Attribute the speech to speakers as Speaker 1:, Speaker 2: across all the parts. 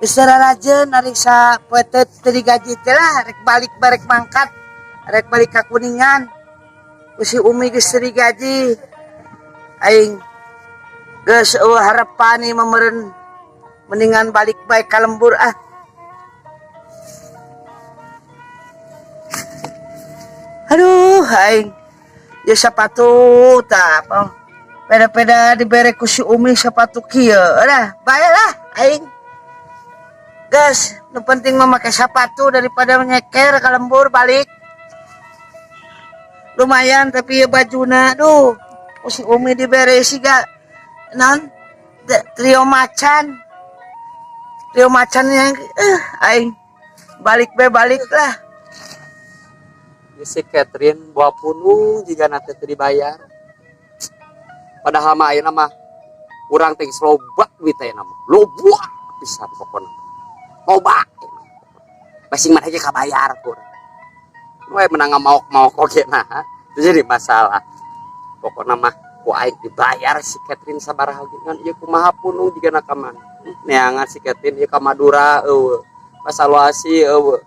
Speaker 1: Isara rajen narik sa poetet tadi gaji teh lah rek balik barek mangkat rek balik ka Kuningan usi umi geus teri gaji aing geus harapan ieu memeureun mendingan balik bae ka lembur ah. Aduh aing ya sepatu tah apa peda-peda dibere ku si umi sepatu kieu dah bae lah aing. Gas, nu penting memakai sepatu daripada menyeker ke lembur balik. Lumayan tapi ya bajuna, duh, si Umi diberi sih gak, non, trio macan yang, aing balik lah.
Speaker 2: Ya si Catherine bawa punung jika nanti dibayar. Padahal mah ayeuna mah urang teh loba duit ayeuna mah, loba pisan pokona. Loba masing mana aja kabayar kur we menang mau oge nah itu jadi masalah pokoknya mah ku aing dibayar si Catherine sabaraha oge ngan ieu kumaha punung jiga nakaman neangan si Catherine ieu ka Madura eueuh pasaluasi eueuh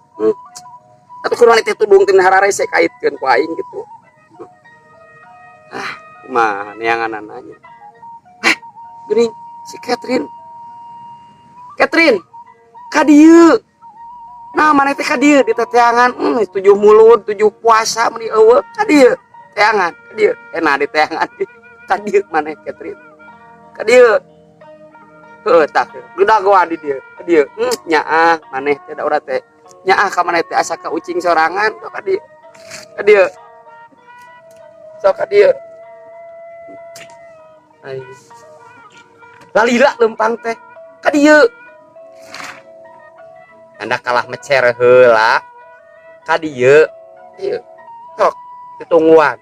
Speaker 2: tapi kumaha teh tudung teh hararese kaitkeun ku aing gitu kumaha neangan nanya geuning si Catherine kadieu nah mana teh kadieu di teteangan 7 mulut 7 puasa meni eueuh kadieu teangan kadieu enak di teangan kadieu mana Catherine kadieu heuh tah geudah goa di dieu kadieu nyaah maneh teh da urang teh nyaah ka maneh teh asa ka ucing sorangan sok kadieu sok kadieu ai lalila lempang teh kadieu anda kalah mecer heula ka dieu ieu sok ditungguan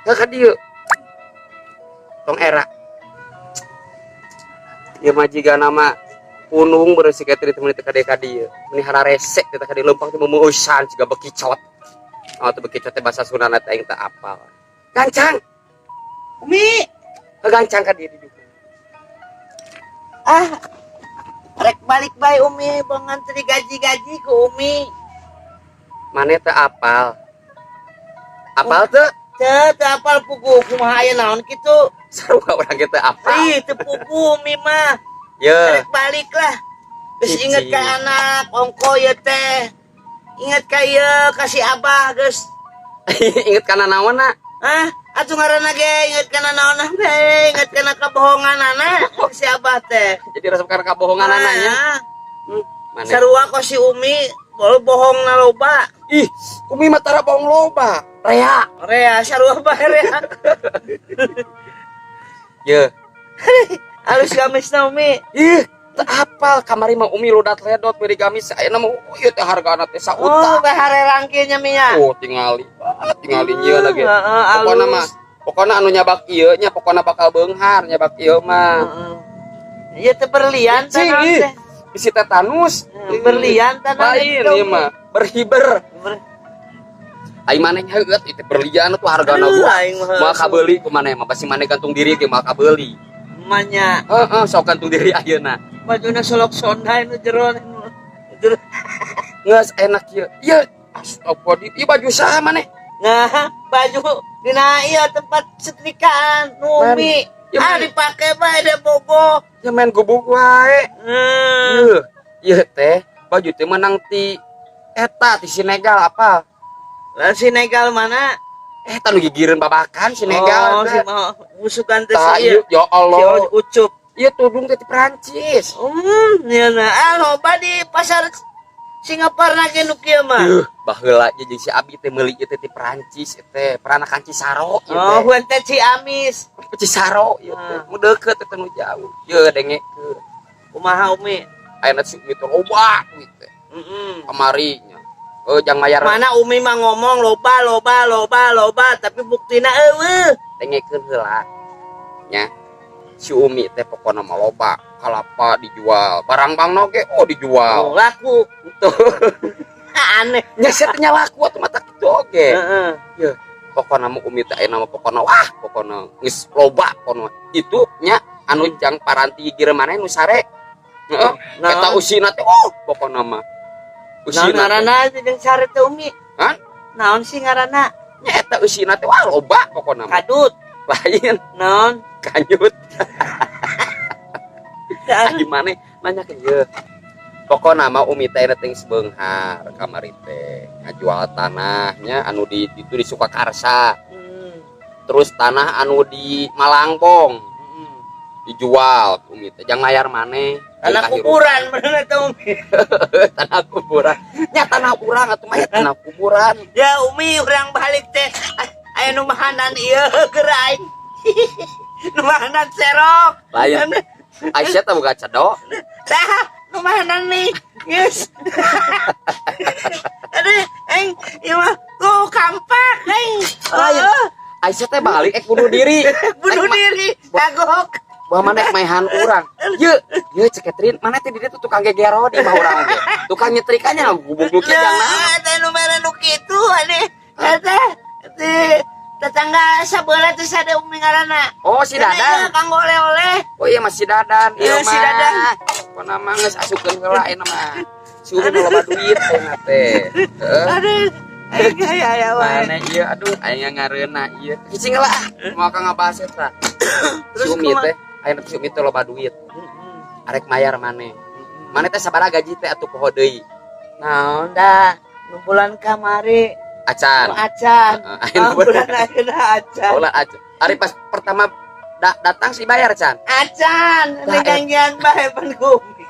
Speaker 2: ka dieu tong era ieu mah jiga nama punung beureuh si Catherine teh meuni teh ka dieu meuni hararese teh ka di leumpang teh meumeusan siga bekicot teh bekicot teh bahasa Sundana teh aing teh apal gancang Umi gancang ka dieu di
Speaker 1: Rek balik bae Umi bongan teri gaji ku Umi.
Speaker 2: Mane teh apal teu?
Speaker 1: Teu apal pugu kumaha aya naon kitu.
Speaker 2: Sarua urang teh apal.
Speaker 1: Ih teu pugu Umi mah.
Speaker 2: Ye.
Speaker 1: Rek balik lah. Geus inget ka anak ongko ye teh. Inget ka ieu kasih abah geus.
Speaker 2: Inget kana naonna?
Speaker 1: Atuh ngaranna ge inget kana naonna be, inget kana kabohonganana si abah teh.
Speaker 2: Jadi resep karena kabohonganana nya.
Speaker 1: Sarua kok si Umi bohongna loba.
Speaker 2: Ih, Umi mah tara bohong loba. Rea
Speaker 1: sarua bae rea.
Speaker 2: Ye.
Speaker 1: Alus gamisna Umi.
Speaker 2: Ih, teu apal kamari mah Umi lodat ledot beri gamis ayeuna mah ieu teh hargana teh sauta.
Speaker 1: Oh, bahare rangke nya minya.
Speaker 2: Oh, tingali ieu lagi. Pokona anu nyabak ieu nya pokona bakal beunghar nyabak ieu mah.
Speaker 1: Ieu teh berlian teh teh.
Speaker 2: Bisi tetanus.
Speaker 1: Berlian teh
Speaker 2: lain ieu mah berhiber. Ai maneh heueut itu berlian tuh hargana gua. Moal kabeuli ku maneh mah pasti maneh gantung diri ge moal kabeuli.
Speaker 1: Manya.
Speaker 2: Heeh, sok gantung diri ayeuna.
Speaker 1: Bajuna solok sonda nu jero.
Speaker 2: Geus enak ieu. Ieu astagfirullah ieu baju saha maneh?
Speaker 1: Nah, baju dina ieu tempat setrikaan Umi. Dipake bae deh bogo.
Speaker 2: Ya main gubuk wae. Ieu teh baju teh menang ti eta ti Senegal apa?
Speaker 1: Lah Senegal mana?
Speaker 2: Tanu gigireun babakan Senegal.
Speaker 1: Oh, si mah musukan teh
Speaker 2: si ieu. Ya Allah.
Speaker 1: Si Ucup.
Speaker 2: Ieu tudung teh ti Prancis.
Speaker 1: Nya nah, loba di pasar Singapura ge nu kieu mah.
Speaker 2: Baheula jeung si Abi teh meuli ieu teh ti Prancis teh, peranakan Cisaro ieu teh.
Speaker 1: Oh, heuan teh Ciamis.
Speaker 2: Cisaro ieu teh. Mu deukeut teh nu jauh. Ieu dengekeun.
Speaker 1: Kumaha Umi?
Speaker 2: Ayeuna si Umi teh loba duit teh. Kamari nya. Jang mayar.
Speaker 1: Mana Umi mah ngomong loba, tapi buktina eueuh.
Speaker 2: Dengekeun heula. Nya. Si Umi teh pokona mah loba. Kalapa dijual, barang bang noge dijual.
Speaker 1: Oh, laku.
Speaker 2: Tuh.
Speaker 1: Aneh.
Speaker 2: Nya setnya laku atuh mata kitu oge. Heeh. Pokona mah Umi teh ayeuna mah pokona geus loba kono. Itu nya anu jang paranti gigireun maneh nu sare. Heeh. Eta usina teh pokona mah.
Speaker 1: Naon ngaranna jeung sare teh Umi?
Speaker 2: Hah?
Speaker 1: Naon sih ngaranna?
Speaker 2: Nya eta usina teh loba pokona mah.
Speaker 1: Kadut.
Speaker 2: Lain
Speaker 1: Naon?
Speaker 2: kanyut. Gimana nanya ke ieu. Pokona mah Umi teh teh sebeunghar kamari teh ngajual tanahnya anu di itu di Sukakarsa. Terus tanah anu di Malangbong dijual Umi teh jang layar maneh.
Speaker 1: Tanah kuburan bener teh Umi.
Speaker 2: Tanah kuburan. Nya tanah urang atuh mah tanah kuburan.
Speaker 1: Ya Umi urang balik teh aya nu mahanan ieu keur aing. Nu mahanan serok.
Speaker 2: Lain. Aisyah teh boga cedok.
Speaker 1: Tah, nu mahanan nih. Geus. Aduh, aing ieu mah ku kampak aing.
Speaker 2: Aisyah teh balik bunuh diri.
Speaker 1: Bunuh diri. Kagok.
Speaker 2: Bawa mana maehan urang. Ye cek Catherine, mana teh di ditu tukang gegero di mah urang ge. Tukang nyetrikanya gubuk-gubuk jangan.
Speaker 1: Teh nu mere nu kitu ane. Eta tetangga sabeula teh sade Umi ngaranna.
Speaker 2: Oh si Dadan.
Speaker 1: Kanggo oleh-oleh.
Speaker 2: Oh iya masih Dadan. Iya
Speaker 1: Si Dadan.
Speaker 2: Apa nama geus asukeun heula eta mah. Si Umi loba duit teh teh.
Speaker 1: Aduh. Aya wae.
Speaker 2: Mana ieu aduh aya ngareuna ieu. Cicing heula mau ka ngabahas eta. Si Umi teh aya si Umi teh loba duit. Arek mayar maneh. Maneh teh sabaraha gaji teh atuh poho deui.
Speaker 1: Naon dah nu bulan kamari
Speaker 2: Acan.
Speaker 1: acan. Bulan ayeuna acan.
Speaker 2: Bulan acan. Ari pas pertama datang si bayar Can.
Speaker 1: Acan, janjian bae pan Umi.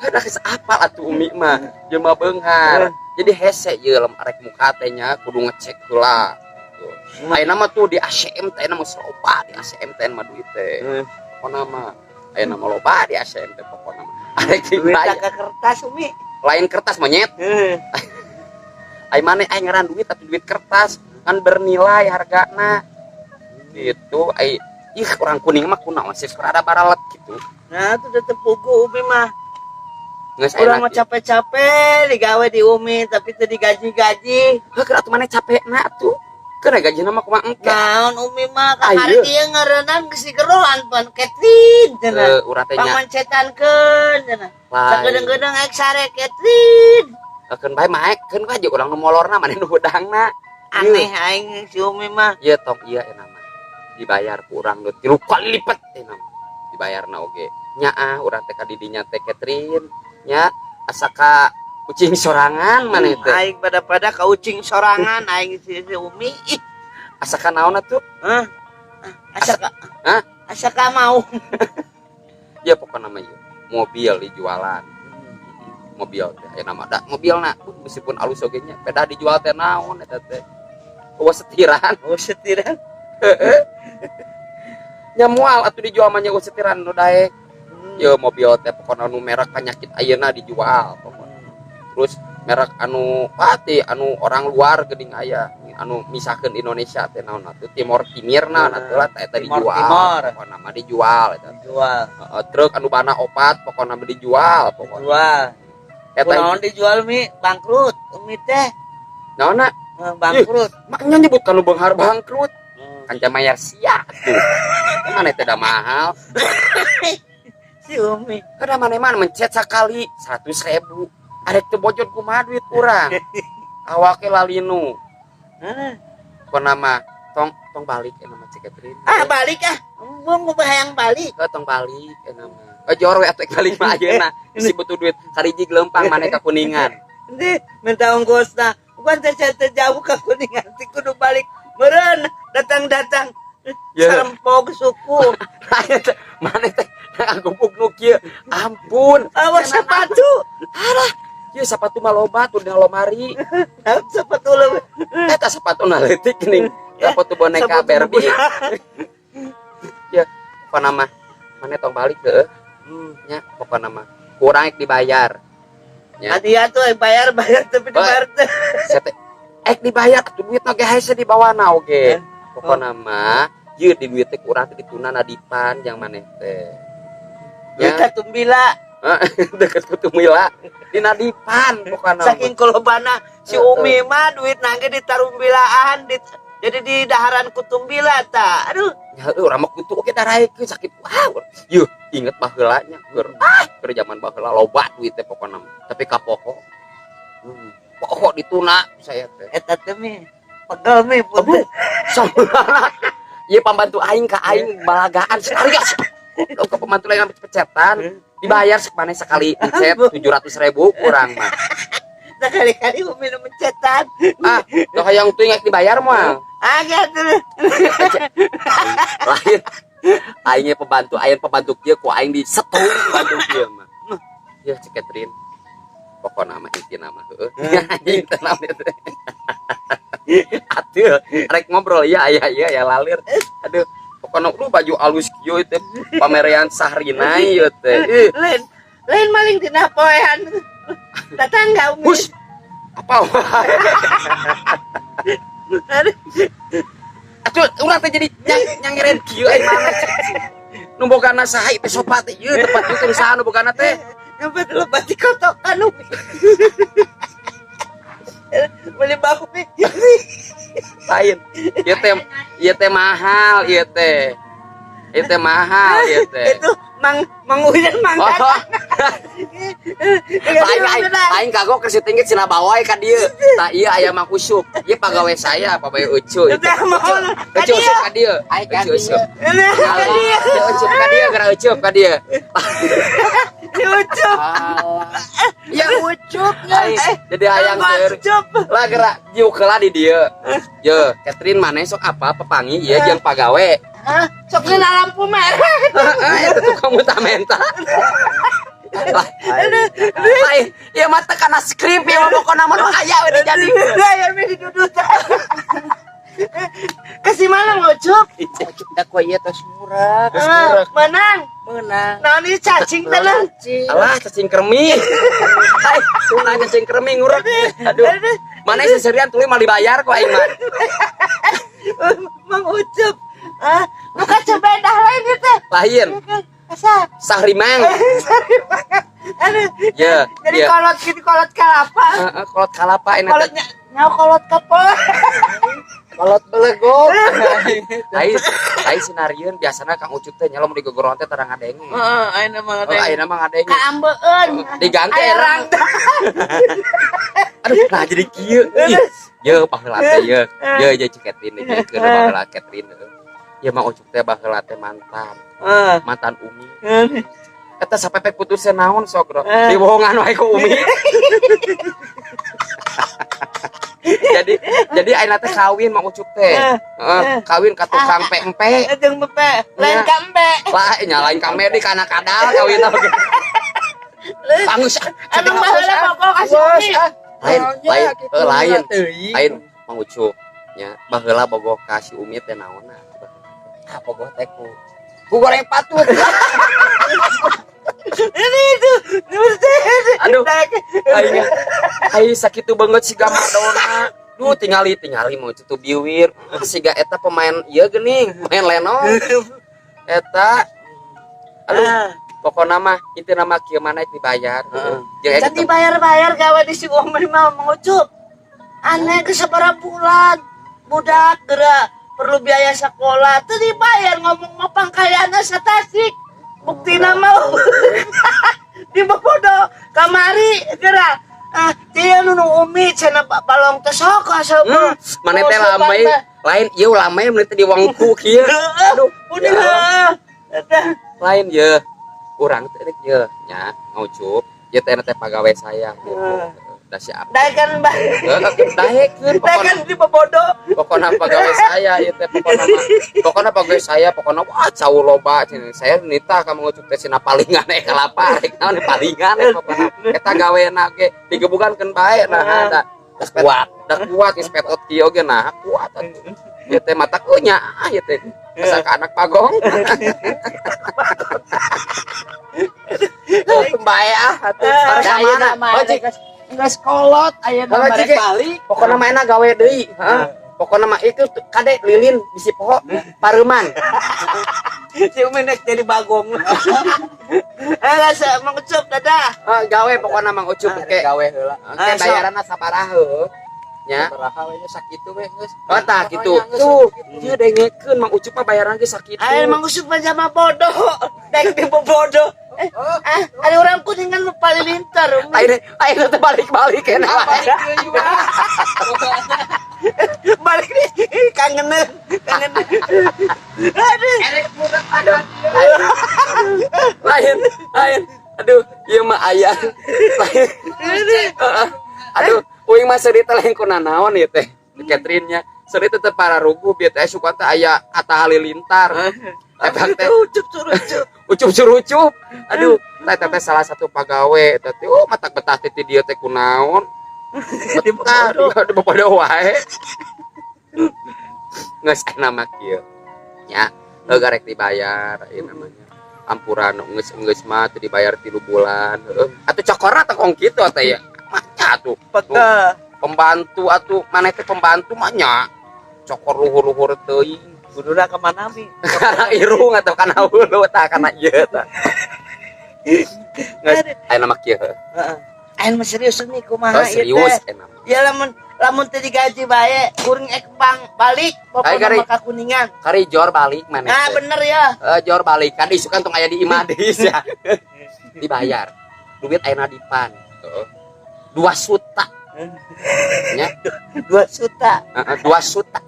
Speaker 2: Udah geus apal atuh Umi mah. Jelema beunghar. Jadi hese ieu lem arek muka teh nya kudu ngecek heula. Ayeuna mah tuh di ACM teh mah loba di ACM teh mah duit teh. Pokona mah ayeuna mah loba di ACM teh pokona mah. Arek dibayar
Speaker 1: ke kertas Umi.
Speaker 2: lain kertas monyet. Ai maneh ai ngaran duit tapi duit kertas kan bernilai hargana. Gitu ai ih orang kuning mah kunaon sih ada baralet gitu.
Speaker 1: Nah, itu udah tepugu Umi mah.
Speaker 2: Geus
Speaker 1: Urang mah capek-capek digawe di Umi tapi teu digaji-gaji.
Speaker 2: Heuh atuh maneh capekna atuh. Keuna gajina mah kumaha engke.
Speaker 1: Naon Umi mah ka
Speaker 2: Ayo.
Speaker 1: hari ieu ngeureunang geus digeroan pan Catherine cenah.
Speaker 2: Urang teh nya
Speaker 1: Pamancetankeun cenah.
Speaker 2: lain.
Speaker 1: Sagedeng-gedeng aek sare Catherine.
Speaker 2: Keun bae maekeun aja urang nu molorna maneh nu hudangna.
Speaker 1: Aneh aing si Umi mah.
Speaker 2: Ieu tong ieu eta mah. Dibayar ku urang nu 3 kali lipat eta mah. Dibayarna oge. Nyaah urang teh ka didinya teh Catherine nya asa ka kucing sorangan maneh teh.
Speaker 1: Aing pada ka ucing sorangan aing si Umi. Ih,
Speaker 2: Asa ka naon atuh?
Speaker 1: asa ka mau.
Speaker 2: Ya pokoknya nama ieu. Mobil dijualan. Mobil teh aya nama da mobilna meskipun alus oge nya beda dijual teh naon eta teh. Eueuh setiran.
Speaker 1: Oh setiran.
Speaker 2: Nya moal atuh dijual mah nya eueuh setiran nu daek. Ieu mobil teh pokona nu merek penyakit ayeuna dijual pokona. Terus merek anu pati anu orang luar geuning aya anu misahkeun Indonesia teh naon atuh Timor Timirna atuh lah eta dijual. Pokona mah dijual eta.
Speaker 1: Jual.
Speaker 2: Truk anu bana opat pokona mah dijual pokona.
Speaker 1: Jual.
Speaker 2: Eta
Speaker 1: Kunaon dijual Mi? Bangkrut. Umi teh
Speaker 2: naonna?
Speaker 1: bangkrut.
Speaker 2: Maknya nyebut kalau beunghar bangkrut. Kanca mayar sia tuh. Mana teh da mahal.
Speaker 1: Si Umi.
Speaker 2: Kada maneh-maneh mencet sakali 100.000. Arek teu bojot kumaha duit urang. Awake lalinu. Pokona mah tong balik eta mah cek Catherine.
Speaker 1: Balik ah. Embung hayang balik.
Speaker 2: Tong balik eta mah. Jor we atuh balik mah ayeuna. Si butuh duit kariji gelempang maneh ka Kuningan.
Speaker 1: Ente minta ongkosna. Bukan teh jauh ka Kuningan. Ti kudu balik meureun datang-datang. Sarempog suku.
Speaker 2: Maneh teh ngagubuk nu kieu. Ampun.
Speaker 1: Awas sepatu.
Speaker 2: Alah, ieu sepatu mah loba tuh di lemari.
Speaker 1: Sepatu leuwih.
Speaker 2: Eta sepatu na leutik geuning. Sepatu boneka Barbie. Ya, pokona mah maneh tong balik teh. Nya pokona mah kurang dibayar.
Speaker 1: Ya. Hadiah tuh bayar tapi dibayar teh.
Speaker 2: Sete dibayar atuh duitna ge hese di bawahna oge. Pokona mah ieu di duit teh kurang teh ditunana dipan yang maneh teh.
Speaker 1: Ya tumbila.
Speaker 2: Deket ku Tumila dina dipan pokona.
Speaker 1: Saking kolobana si Umi mah duit nangge ditarumbilaan jadi di daharan ku Tumbila ta. Aduh,
Speaker 2: nya urang mah kudu oge daraekeun sakit wow. Yuh, inget baheula nya keur zaman baheula loba duit teh pokona. Tapi ka poho. Poho dituna saya teh.
Speaker 1: Eta teh mi pegel mi punten.
Speaker 2: Saudara. Ieu pambantu aing ka aing balagaan sekaligus. Ke pembantu lain pecetan dibayar sekali pencet 700.000 kurang mah.
Speaker 1: Sekali-kali minum mencetan.
Speaker 2: Tuh hayang teu dibayar mah.
Speaker 1: Tuh.
Speaker 2: Lain aingnya pembantu kieu ku aing disetung pembantu kieu mah. Ya Cik Catherine. Pokona mah intina mah heueuh. Anjing teh naon teh. Atuh rek ngobrol ya ya lalir. Aduh pokona lu baju alus kieu teh pamerean Sahrina ieu teh.
Speaker 1: Lain maling dina poean. Tetangga umi.
Speaker 2: Hush. Apa wae. Atuh urang teh jadi nyangeren kieu aing mana. Nu bogana saha teh sopat teh ieu tempat itu saha nu bogana teh.
Speaker 1: Nyampe lebat di kotokan umi. Beli bahu nih.
Speaker 2: Lain. Ieu teh mahal ieu teh. Ieu teh mahal ieu teh.
Speaker 1: Itu Mang Uyan Mang Dadang.
Speaker 2: Lain kagok keur siting cenah bawai ka dieu. Tah ieu aya Mang Usup. Ieu pagawe saya, pagawe Ucu. Ucu ka dieu. Ucu. Ucu ka dieu, gara Ucup ka dieu.
Speaker 1: Ucup. Ya Ucup.
Speaker 2: Jadi hayang keur. Lah gerak jiuk heula di dieu. Ye, Catherine maneh sok apa pepangi ieu jeung pagawe.
Speaker 1: Sok ngena lampu merah.
Speaker 2: Itu tukang muta-menta. Lain, ya mata kana skrip ya pokona mah aya we jadi.
Speaker 1: Aya we didudut. Kasih mana Ucup?
Speaker 3: Ucup da ku ieu tos murah.
Speaker 1: Menang. Naon ieu cacing teh lah.
Speaker 2: Alah cacing kremi. Hai, tuna cacing kremi ngurek. Aduh. Mana seserian tuluy mah dibayar ku aing mah.
Speaker 1: Mang Ucup. Bukan sebedah lain itu.
Speaker 2: Lain.
Speaker 1: Asa?
Speaker 2: Sahrimang.
Speaker 1: Aduh.
Speaker 2: Ya.
Speaker 1: Jadi kolot gitu kolot kalapa.
Speaker 2: Kolot kalapa ini.
Speaker 1: Kolotnya nyau kolot kapol.
Speaker 3: Kolot belegok.
Speaker 2: Ai sinarieun biasana Kang Ucup teh nyalom di gogoron teh tarang ngadenge.
Speaker 1: Heeh, ayeuna mah ngadenge.
Speaker 2: Ayeuna mah ngadenge.
Speaker 1: Kaambeun.
Speaker 2: Diganti
Speaker 1: erang.
Speaker 2: Aduh, nah jadi kieu. Ye baheula teh ye. Ye Cik Catherine jeung keur baheula Catherine. Ya Mang Ucup teh baheula teh mantan. Mantan Umi. Eta sapepe putusnya naon sok bro. Dibohongan wae ku Umi. jadi ayeuna teh kawin Mang Ucup teh. Kawin ka tukang pempe.
Speaker 1: Jeung pempe, lain kampe.
Speaker 2: Lah nyalain kampe di kana kadal kawin oge. Pangus.
Speaker 1: Anu baheula pokok kasih Umi.
Speaker 2: Lain Mang Ucup nya baheula bogoh ka si Umi teh naonna. Bogoh teh ku goreng patut.
Speaker 1: Ini itu.
Speaker 2: Aduh. Ai sakitu banget si Gamadona. Duh tingali mau tuh biwir. Siga eta pemain ieu geuning, main lenong. Eta aduh, pokona mah intina mah kieu mah naik dibayar.
Speaker 1: Can dibayar-bayar gawe di si Umi mah Ucup. Aneh ke sabaraha bulan. Budak geura perlu biaya sekolah teu dibayar ngomong mah pangkayana satasik. Buktina mau di bodo kamari geura dia nu Umi cenah balong teh sok asa
Speaker 2: maneh teh lamai lain ieu lamai mun teh di wangku kieu aduh
Speaker 1: udah
Speaker 2: lain ye urang teh rek ye nya Ucup ye teh pagawe saya gitu da siap
Speaker 1: daekan bah
Speaker 2: daekeun
Speaker 1: daekan di bodo
Speaker 2: pokona pagawe saya ieu teh pokona pagawe saya pokona wah cau loba saya nita ka Ucup teh sina palingan kalapa rek naon palingan pokona eta gaweana ge digebugankeun bae nah da kuat geus petot kieu ge nah kuat ieu teh mata kunya ieu teh asa ka anak pagong
Speaker 3: Bae atuh
Speaker 2: para mana
Speaker 3: geus kolot aya nomor balik.
Speaker 2: Pokona mah enak gawe deui, heeh. Pokona mah itu kade lilin bisi poho pareuman.
Speaker 1: Si Umi nek jadi bagong. Asa Mang Ucup dadah.
Speaker 2: Gawe pokona Mang Ucup ke
Speaker 3: gawe heula.
Speaker 2: Ke bayaranna sabaraha heuh. nya
Speaker 3: Baraha we sakit tuh we geus.
Speaker 2: oh tah gitu tuh ieu dengekeun Mang Ucup mah bayaran ge sakitu
Speaker 1: Ayo Mang Ucup mah sama bodoh. Dek di bodoh. Ada orang kuningan paling lintar.
Speaker 2: ayo teh balik-balik keneh
Speaker 1: Balik nih. Kangenan. Aduh.
Speaker 2: lain aduh ieu mah aya lain aduh uing mah seuri teh lain kunanaon ieu teh Catherine nya seuri teh para rugu bieu teh suka teh aya kata halilintar eta teh ucup surucup aduh teh salah satu pagawe teh matak betah teh di dieu teh kunaon betah di bobodo wae geus nama kieu nya garek dibayar ieu namanya ampuran geus mah teu dibayar 3 bulan atuh cokorna teh kong kitu teh ya mah atuh pembantu atuh maneh teh pembantu mah nya cokor luhur-luhur teuing
Speaker 3: Kuduna ke mana mi?
Speaker 2: kana irung atau kana hulu tah kana ieu tah geus aya nama kieu
Speaker 1: Heeh. Ayo mah serius nih kumaha ieu
Speaker 2: serius
Speaker 1: teh.
Speaker 2: enak
Speaker 1: Ya lamun teu digaji bae, kuring bang balik
Speaker 2: Ay, kari.
Speaker 1: pokona maka kuningan.
Speaker 2: kari jor balik maneh
Speaker 1: Nah,
Speaker 2: teh.
Speaker 1: bener ya.
Speaker 2: Jor balik kan isukan tong aya di Imadis ya dibayar duit ayeuna dipan 2 juta nya
Speaker 1: 2 juta.
Speaker 2: 2 juta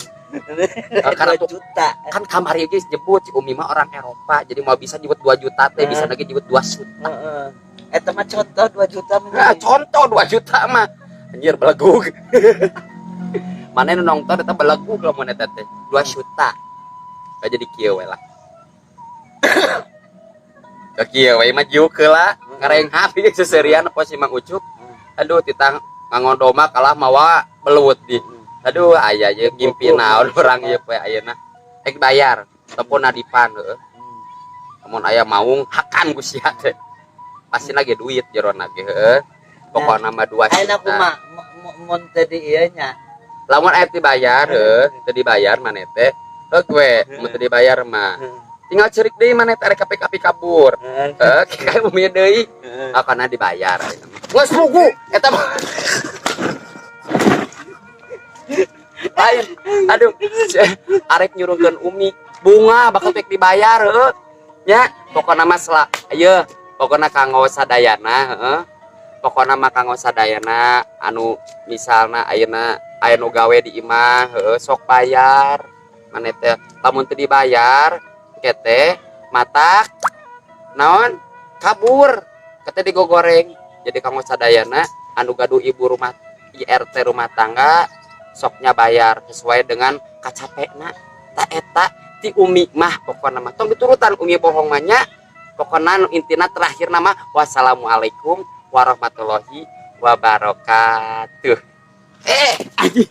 Speaker 2: karena
Speaker 1: 2
Speaker 2: tuh
Speaker 1: juta.
Speaker 2: kan kamar guys jebut si Umi mah orang Eropa jadi mau bisa jebut 2 juta teh bisa lagi jebut 2 juta
Speaker 1: Heeh. Eta mah contoh 2 juta
Speaker 2: nah,
Speaker 1: mah.
Speaker 2: contoh 2 juta mah anjir belegug mana nu nonton eta belegug lamun eta teh 2 juta ka jadi kieu we lah ka kieu we mah juk heula ngareng hapi seserian apa si Mang Ucup aduh titang ngangondoma kalah mawa belut di aduh aya ye ngimpi naon urang ieu poe ayeuna rek bayar telepon adipan heueuh lamun aya maung hakan ku sia teh pasti lagi duit jerona ge heueuh pokona mah 2
Speaker 1: Ayeuna
Speaker 2: juta
Speaker 1: kumaha mun teu di ieu nya.
Speaker 2: lamun aya dibayar heueuh teu dibayar maneh teh we mun teu dibayar mah tinggal cerik deui maneh teh arek kapi kabur kayak umi deui kana dibayar geus rugu eta mah lain aduh arek nyuruhkeun Umi bunga bakal pek dibayar heueuh nya pokona mah ieu pokona kanggo sadayana heeh pokona mah kanggo sadayana anu misalna ayeuna aya nu gawe di imah heeh sok bayar maneh teh lamun teu dibayar kete matak naon kabur kete digogoreng jadi kanggo sadayana anu gaduh ibu rumah IRT rumah tangga soknya bayar sesuai dengan kacapekna tak eta ti Umi mah pokokna mah tong diturutan Umi bohong mah nya pokokna nu intina terakhir nama wassalamualaikum warahmatullahi wabarakatuh anjing